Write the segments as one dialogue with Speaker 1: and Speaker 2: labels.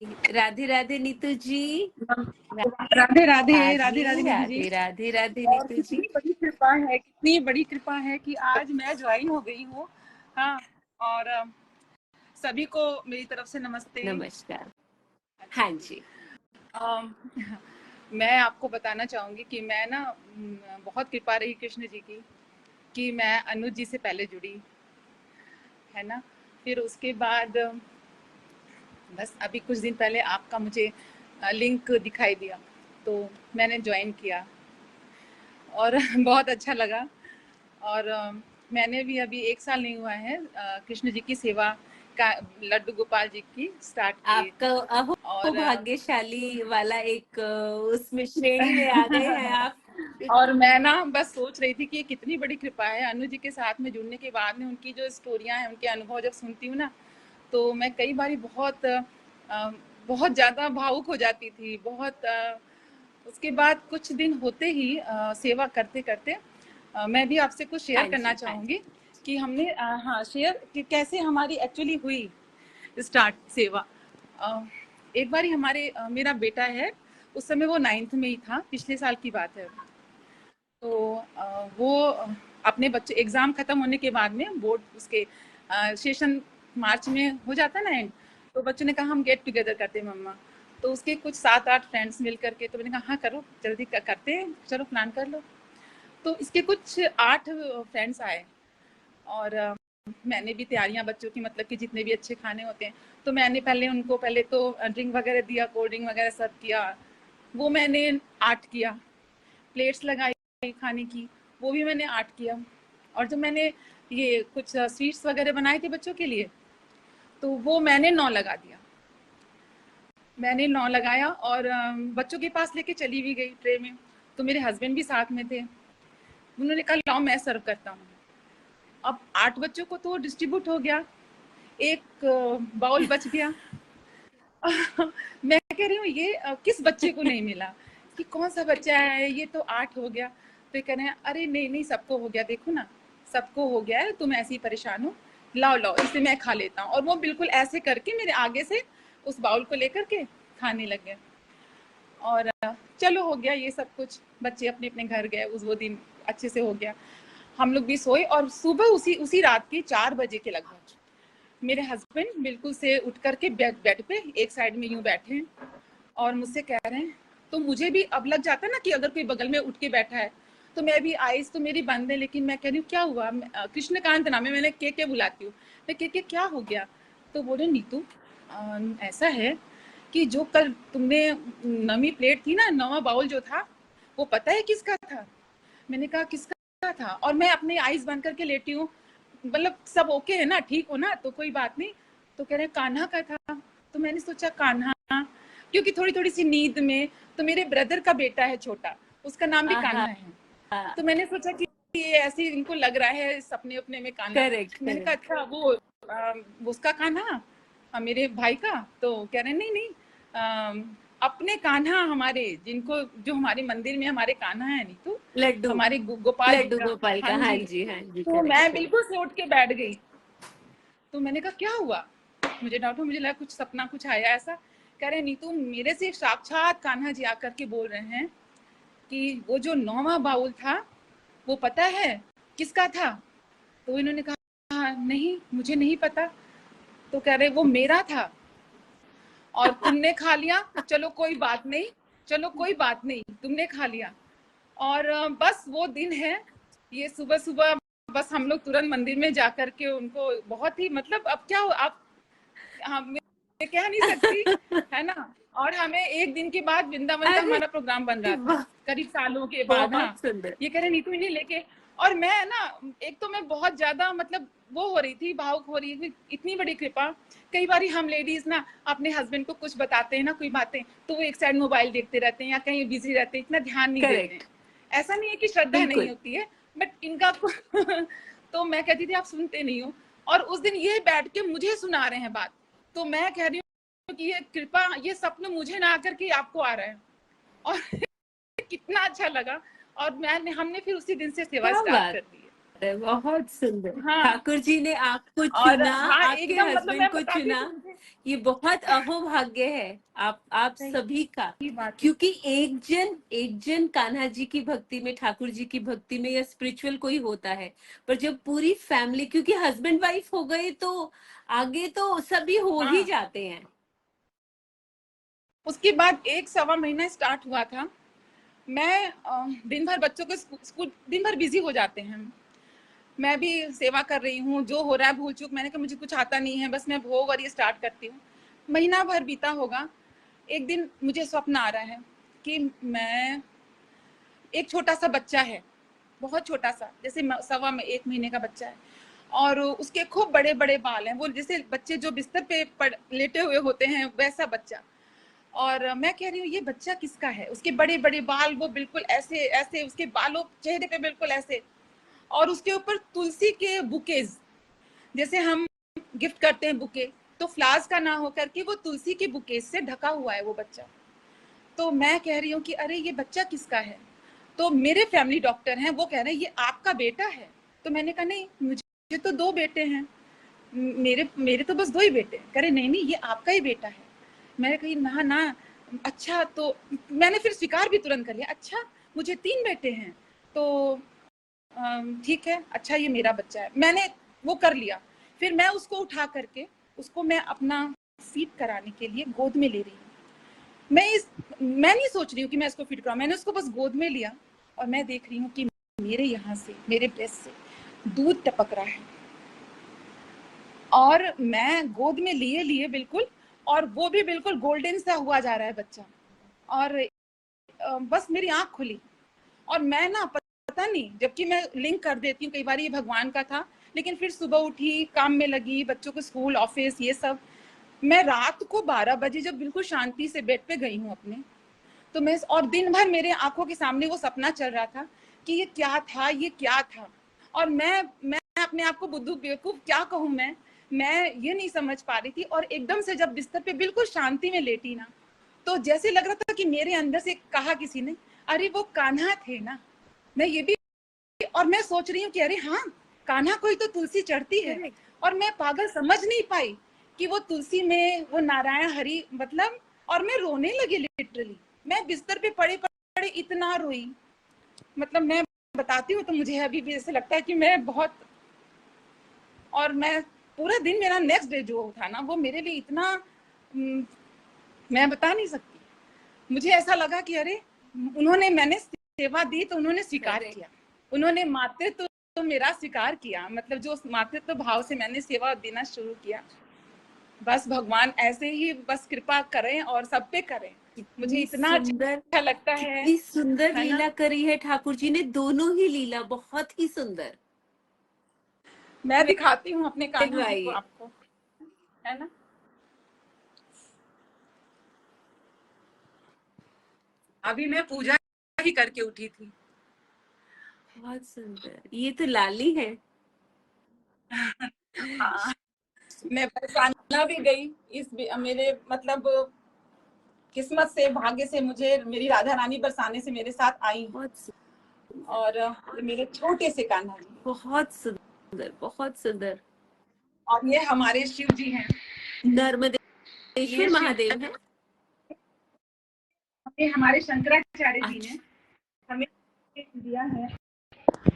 Speaker 1: राधे राधे नीतू जी।
Speaker 2: राधे राधे
Speaker 1: हाँ
Speaker 2: राधे
Speaker 1: जी,
Speaker 2: राधे नीतू जी।
Speaker 1: राधे राधे राधे
Speaker 2: और
Speaker 1: नीतू जी।
Speaker 2: कितनी बड़ी कृपा है, कितनी बड़ी कृपा है कि आज मैं ज्वाइन हो गई हूँ। हाँ, और सभी को मेरी तरफ से नमस्ते।
Speaker 1: नमस्कार। हाँ जी।
Speaker 2: अम, मैं आपको बताना चाहूंगी कि मैं ना बहुत कृपा रही कृष्ण जी की कि मैं अनुज जी से पहले जुड़ी, है ना। फिर उसके बाद बस अभी कुछ दिन पहले आपका मुझे लिंक दिखाई दिया तो मैंने ज्वाइन किया और बहुत अच्छा लगा। और मैंने भी अभी 1 साल नहीं हुआ है कृष्ण जी की सेवा का, लड्डू गोपाल जी की स्टार्ट की।
Speaker 1: आपका अहो
Speaker 2: और
Speaker 1: भाग्यशाली वाला एक उसमें श्रेणी में आ गए हैं आप।
Speaker 2: और मैं ना बस सोच रही थी कि ये कितनी बड़ी कृपा है। अनु जी के साथ में जुड़ने के बाद में उनकी जो स्टोरियां हैं, उनके अनुभव जब सुनती हूँ ना, तो मैं कई बारी बहुत ज़्यादा भावुक हो जाती थी। उसके बाद कुछ दिन होते ही सेवा करते करते मैं भी आपसे कुछ शेयर करना चाहूँगी कि हमने हाँ शेयर कि कैसे हमारी एक्चुअली हुई स्टार्ट सेवा। एक बार हमारे मेरा बेटा है, उस समय वो 9th में ही था, पिछले साल की बात है। तो वो अपने बच्चे एग्ज़ाम ख़त्म होने के बाद में बोर्ड उसके सेशन मार्च में हो जाता है ना एंड, तो बच्चों ने कहा हम गेट टुगेदर करते हैं मम्मा। तो उसके कुछ 7-8 फ्रेंड्स मिल करके, तो मैंने कहा हाँ करो जल्दी करते हैं, चलो प्लान कर लो। तो इसके कुछ 8 फ्रेंड्स आए और मैंने भी तैयारियां बच्चों की, मतलब कि जितने भी अच्छे खाने होते हैं, तो मैंने पहले तो ड्रिंक वगैरह दिया, कोल्ड ड्रिंक वगैरह सर्व किया। वो मैंने 8 किया। प्लेट्स लगाई खाने की, वो भी मैंने 8 किया। और जब मैंने ये कुछ स्वीट्स वगैरह बनाए थे बच्चों के लिए, तो वो मैंने 9 लगा दिया। मैंने 9 लगाया और बच्चों के पास लेके चली भी गई ट्रे में। तो मेरे हस्बैंड भी साथ में थे, उन्होंने कहा लाओ मैं सर्व करता हूँ। अब 8 बच्चों को तो डिस्ट्रीब्यूट हो गया, एक बाउल बच गया। मैं कह रही हूँ ये किस बच्चे को नहीं मिला, कि कौन सा बच्चा है, ये तो 8 हो गया। तो ये कह रहे हैं अरे नहीं नहीं सबको हो गया, देखो ना सबको हो गया है, तुम ऐसी परेशान हो, लाओ लाओ इसे मैं खा लेता हूँ। और वो बिल्कुल ऐसे करके मेरे आगे से उस बाउल को लेकर के खाने लग गए। और चलो हो गया ये सब कुछ, बच्चे अपने अपने घर गए, वो दिन अच्छे से हो गया। हम लोग भी सोए और सुबह उसी रात के 4 बजे के लगभग मेरे हस्बैंड बिल्कुल से उठ करके बेड पे एक साइड में यूं बैठे हैं और मुझसे कह रहे हैं, तो मुझे भी अब लग जाता है ना कि अगर कोई बगल में उठ के बैठा है, तो मैं भी आईज तो मेरी बंद है, लेकिन मैं कह रही हूँ क्या हुआ। कृष्णकांत नाम है, मैंने के बुलाती हूँ, मैं के क्या हो गया। तो बोले नीतू ऐसा है कि जो कल तुमने 9वीं प्लेट थी ना, 9वां बाउल जो था, वो पता है किसका था। मैंने कहा किसका था, और मैं अपनी आईज बंद करके लेटी हूँ, मतलब सब ओके है ना, ठीक हो ना, तो कोई बात नहीं। तो कह रहे कान्हा का था। तो मैंने सोचा कान्हा, क्योंकि थोड़ी थोड़ी सी नींद में, तो मेरे ब्रदर का बेटा है छोटा, उसका नाम भी कान्हा है। तो मैंने सोचा कि ये ऐसे इनको लग रहा है सपने अपने में कान्हा। मैंने कहा अच्छा वो उसका कान्हा मेरे भाई का। तो कह रहे नहीं नहीं अपने कान्हा हमारे, जिनको जो हमारे मंदिर में हमारे कान्हा है नहीं, तो
Speaker 1: लड्डू
Speaker 2: हमारे गोपाल
Speaker 1: लड्डू गोपाल का। हाँ जी हाँ जी।
Speaker 2: तो मैं बिल्कुल से उठ के बैठ गई। तो मैंने कहा क्या हुआ, मुझे डाउट हो, मुझे लगा कुछ सपना कुछ आया ऐसा। कह रहे नीतू मेरे से साक्षात कान्हा जी आकर के बोल रहे हैं कि वो जो 9वां बाउल था वो पता है किसका था। तो इन्होंने कहा नहीं मुझे नहीं पता। तो कह रहे वो मेरा था और तुमने खा लिया, चलो कोई बात नहीं, चलो कोई बात नहीं, तुमने खा लिया। और बस वो दिन है, ये सुबह सुबह बस हम लोग तुरंत मंदिर में जाकर के उनको बहुत ही, मतलब अब क्या हो आप, मैं कह नहीं सकती है ना। और हमें एक दिन के बाद वृंदावन का हमारा प्रोग्राम बन रहा था, करीब सालों के बाद। हाँ ये कह रहे नीतू इन्हें लेके, और मैं ना एक तो मैं बहुत ज्यादा मतलब वो हो रही थी, भावुक हो रही थी, इतनी बड़ी कृपा। कई बार हम लेडीज ना अपने हस्बैंड को कुछ बताते हैं ना कोई बातें, तो वो एक साइड मोबाइल देखते रहते हैं या कहीं बिजी रहते हैं, इतना ध्यान नहीं देते हैं। ऐसा नहीं है कि श्रद्धा नहीं होती है, बट इनका तो मैं कहती थी आप सुनते नहीं हो, और उस दिन ये बैठ के मुझे सुना रहे हैं बात। तो मैं कह रही हूँ कि ये कृपा, ये सपन मुझे ना आकर के आपको आ रहा है, और कितना अच्छा लगा। और हमने फिर उसी दिन से सेवा स्टार्ट कर दी है।
Speaker 1: है, बहुत सुंदर।
Speaker 2: हाँ।
Speaker 1: ठाकुर जी ने आपको
Speaker 2: और
Speaker 1: चुना,
Speaker 2: हाँ,
Speaker 1: आपके
Speaker 2: एकदम मतलब
Speaker 1: हस्बैंड
Speaker 2: मैं
Speaker 1: को
Speaker 2: बताती हूँ
Speaker 1: चुना,
Speaker 2: कि मुझे
Speaker 1: ये बहुत अहोभाग्य है आप
Speaker 2: सही
Speaker 1: सभी का।
Speaker 2: सही बात है।
Speaker 1: क्योंकि एक जन कान्हा जी की भक्ति में, ठाकुर जी की भक्ति में या स्पिरिचुअल कोई होता है, पर जब पूरी फैमिली, क्योंकि हस्बैंड वाइफ हो गए तो आगे तो सभी हो ही
Speaker 2: हाँ,
Speaker 1: जाते हैं।
Speaker 2: उसके बाद 1 सवा महीना स्टार्ट हुआ था। मैं दिन भर बच्चों को स्कूल दिन भर बिजी हो जाते हैं, मैं भी सेवा कर रही हूँ, जो हो रहा है भूल चूक, मैंने कहा मुझे कुछ आता नहीं है, बस मैं भोग और ये स्टार्ट करती हूँ। महीना भर बीता होगा, एक दिन मुझे स्वप्न आ रहा है कि मैं, एक छोटा सा बच्चा है, बहुत छोटा सा, जैसे 1.25 महीने का बच्चा है, और उसके खूब बड़े बड़े बाल हैं, वो जैसे बच्चे जो बिस्तर पे लेटे हुए होते हैं वैसा बच्चा। और मैं कह रही हूँ ये बच्चा किसका है, उसके बड़े बड़े बाल, वो बिल्कुल ऐसे ऐसे, उसके बालों चेहरे पे बिल्कुल ऐसे, और उसके ऊपर तुलसी के बुकेज, जैसे हम गिफ्ट करते हैं बुके, तो फ्लावर्स का ना हो करके वो तुलसी के बुकेज से ढका हुआ है वो बच्चा। तो मैं कह रही हूँ कि अरे ये बच्चा किसका है, तो मेरे फैमिली डॉक्टर हैं, वो कह रहे हैं ये आपका बेटा है। तो मैंने कहा नहीं, मुझे तो 2 बेटे हैं, मेरे मेरे तो बस 2 ही बेटे हैं। कह रहे नहीं नहीं, ये आपका ही बेटा है। मैंने कही ना ना, अच्छा, तो मैंने फिर स्वीकार भी तुरंत कर लिया, अच्छा मुझे 3 बेटे हैं, तो ठीक है, अच्छा ये मेरा बच्चा है, मैंने वो कर लिया। फिर मैं उसको उठा करके, उसको मैं अपना फीड कराने के लिए गोद में ले रही हूँ। मैं नहीं सोच रही हूँ कि मैं इसको फीड कराऊं, मैंने उसको बस गोद में लिया, और मैं देख रही हूँ कि मेरे यहाँ से, मेरे ब्रेस्ट से दूध टपक रहा है, और मैं गोद में लिए लिए बिल्कुल, और वो भी बिल्कुल गोल्डन सा हुआ जा रहा है बच्चा। और बस मेरी आंख खुली, और मैं ना, पता नहीं, जबकि मैं लिंक कर देती हूँ कई बार ये भगवान का था, लेकिन फिर सुबह उठी, काम में लगी, बच्चों को स्कूल ऑफिस ये सब, मैं रात को 12 बजे जब बिल्कुल शांति से बेड पे गई हूँ अपने, तो मैं, और दिन भर मेरे आंखों के सामने वो सपना चल रहा था कि ये क्या था, ये क्या था। और मैं अपने आप को बुद्धू बेवकूफ क्या कहूँ, मैं ये नहीं समझ पा रही थी। और एकदम से जब बिस्तर पे बिल्कुल शांति में लेटी ना, तो जैसे लग रहा था कि मेरे अंदर से कहा किसी ने, अरे वो कान्हा थे ना। मैं ये भी, और मैं सोच रही हूँ कि अरे हाँ, कान्हा को ही तो तुलसी चढ़ती है,
Speaker 1: करेक्ट।
Speaker 2: और मैं पागल समझ नहीं पाई कि वो तुलसी में वो नारायण हरि, मतलब, और मैं रोने लगी लिटरली। मैं बिस्तर पे पड़े पड़े इतना रोई, मतलब मैं बताती हूँ तो मुझे अभी भी ऐसे लगता है कि मैं बहुत, और मैं पूरा दिन, मेरा नेक्स्ट डे जो था ना, वो मेरे लिए इतना, मैं बता नहीं सकती। मुझे ऐसा लगा कि अरे, उन्होंने, मैंने सेवा दी तो उन्होंने स्वीकार
Speaker 1: करेक्ट।
Speaker 2: किया, उन्होंने मातृत्व तो मेरा स्वीकार किया, मतलब जो मातृत्व भाव से मैंने सेवा देना शुरू किया। बस भगवान ऐसे ही बस कृपा करें और सब पे करें, मुझे
Speaker 1: कितनी
Speaker 2: इतना
Speaker 1: सुंदर,
Speaker 2: अच्छा लगता
Speaker 1: कितनी सुंदर
Speaker 2: है ना।
Speaker 1: लीला करी है ठाकुर जी ने, दोनों ही लीला बहुत ही सुंदर।
Speaker 2: मैं दिखाती हूँ अपने कान्हा जी को
Speaker 1: दिखवाइए।
Speaker 2: आपको, है ना। अभी मैं पूजा ही करके उठी थी।
Speaker 1: बहुत सुंदर, ये तो लाली है।
Speaker 2: हाँ, मैं बरसाना भी गई, इस मेरे मतलब किस्मत से, भाग्य से, मुझे मेरी राधा रानी बरसाने से मेरे साथ आई,
Speaker 1: बहुत सुंदर,
Speaker 2: और मेरे छोटे से कान्हा जी,
Speaker 1: बहुत सुंदर, बहुत सुंदर।
Speaker 2: और ये हमारे शिव जी हैं, ये
Speaker 1: नर्मदेश्वर
Speaker 2: शिव
Speaker 1: महादेव है।
Speaker 2: ये हमारे शंकराचार्य जी ने
Speaker 1: अच्छा।
Speaker 2: हमें दिया है।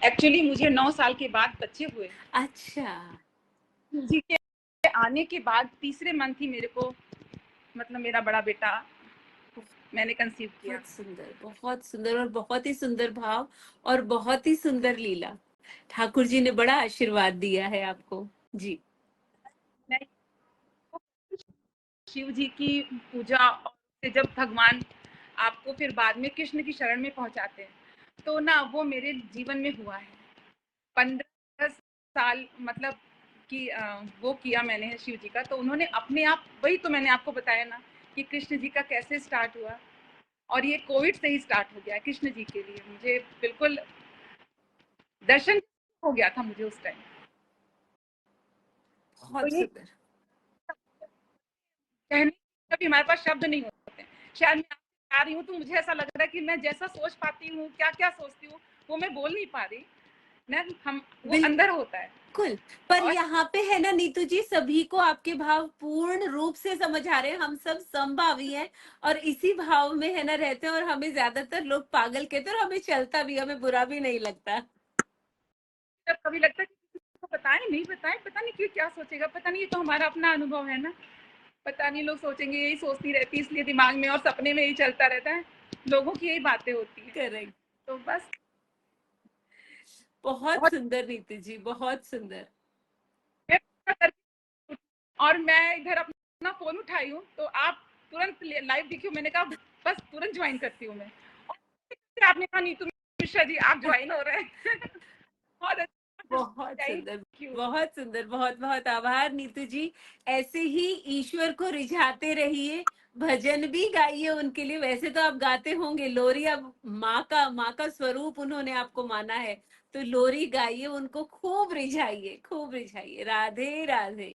Speaker 2: एक्चुअली मुझे 9 साल के बाद बच्चे हुए,
Speaker 1: अच्छा।
Speaker 2: जी के आने के बाद तीसरे मंथ ही मेरे को, मतलब मेरा बड़ा बेटा मैंने कंसीव किया।
Speaker 1: बहुत सुंदर, बहुत सुंदर, और बहुत ही सुंदर भाव, और बहुत ही सुंदर लीला। ठाकुर जी ने बड़ा आशीर्वाद दिया है आपको। जी।
Speaker 2: मैं शिव जी की पूजा, से जब भगवान आपको फिर बाद में कृष्ण की शरण में पहुंचाते हैं, तो ना वो मेरे जीवन में हुआ है। 15 साल मतलब कि वो किया मैंने शिव जी का, तो उन्होंने अपने आप, वही तो मैंने आपको बताया ना कि कृष्ण जी का कैसे स्टार्ट हुआ, और ये कोविड से ही स्टार्ट हो गया कृष्ण जी के लिए। मुझे बिल्कुल दर्शन हो गया था मुझे उस टाइम। तो
Speaker 1: बहुत
Speaker 2: ये
Speaker 1: सुंदर।
Speaker 2: कहने कभी हमारे पास शब्द नहीं होते। शायद मैं आपसे आ रही हूँ तो मुझे ऐसा लग रहा है कि मैं जैसा सोच पाती हूँ, क्या क्या सोचती हूँ, वो मैं बोल नहीं पा रही, ना, हम वो
Speaker 1: बिल्कुल।
Speaker 2: अंदर होता है।
Speaker 1: पर
Speaker 2: और
Speaker 1: यहाँ पे है ना नीतू जी, सभी को आपके भाव पूर्ण रूप से समझ आ रहे हैं, हम सब समभावी हैं और इसी भाव में है ना रहते हैं, और हमें ज्यादातर लोग पागल कहते हैं और हमें चलता भी, हमें बुरा भी नहीं लगता।
Speaker 2: जब कभी लगता है कि किसी को बताएं नहीं बताएं, पता नहीं क्यों, क्या सोचेगा पता नहीं, ये तो हमारा अपना अनुभव है ना, पता नहीं लोग सोचेंगे, यही सोचती रहती इसलिए दिमाग में और सपने में यही चलता रहता है, लोगों की यही बातें होती हैं।
Speaker 1: करेक्ट।
Speaker 2: तो बस
Speaker 1: बहुत
Speaker 2: बहुत
Speaker 1: सुंदर नीतू जी, बहुत सुंदर।
Speaker 2: और मैं इधर अपना फोन उठाई हूँ तो आप तुरंत लाइव दिखी हो, मैंने कहा बस तुरंत ज्वाइन करती हूँ मैं। और आपने कहा नीतू मिश्रा जी आप ज्वाइन हो रहे हैं। बहुत अच्छा,
Speaker 1: बहुत
Speaker 2: थैंक
Speaker 1: सुंदर।
Speaker 2: यू।
Speaker 1: बहुत सुंदर, बहुत बहुत आभार नीतू जी। ऐसे ही ईश्वर को रिझाते रहिए, भजन भी गाइए उनके लिए। वैसे तो आप गाते होंगे लोरी, अब माँ का स्वरूप उन्होंने आपको माना है, तो लोरी गाइए, उनको खूब रिझाइए, खूब रिझाइए। राधे राधे।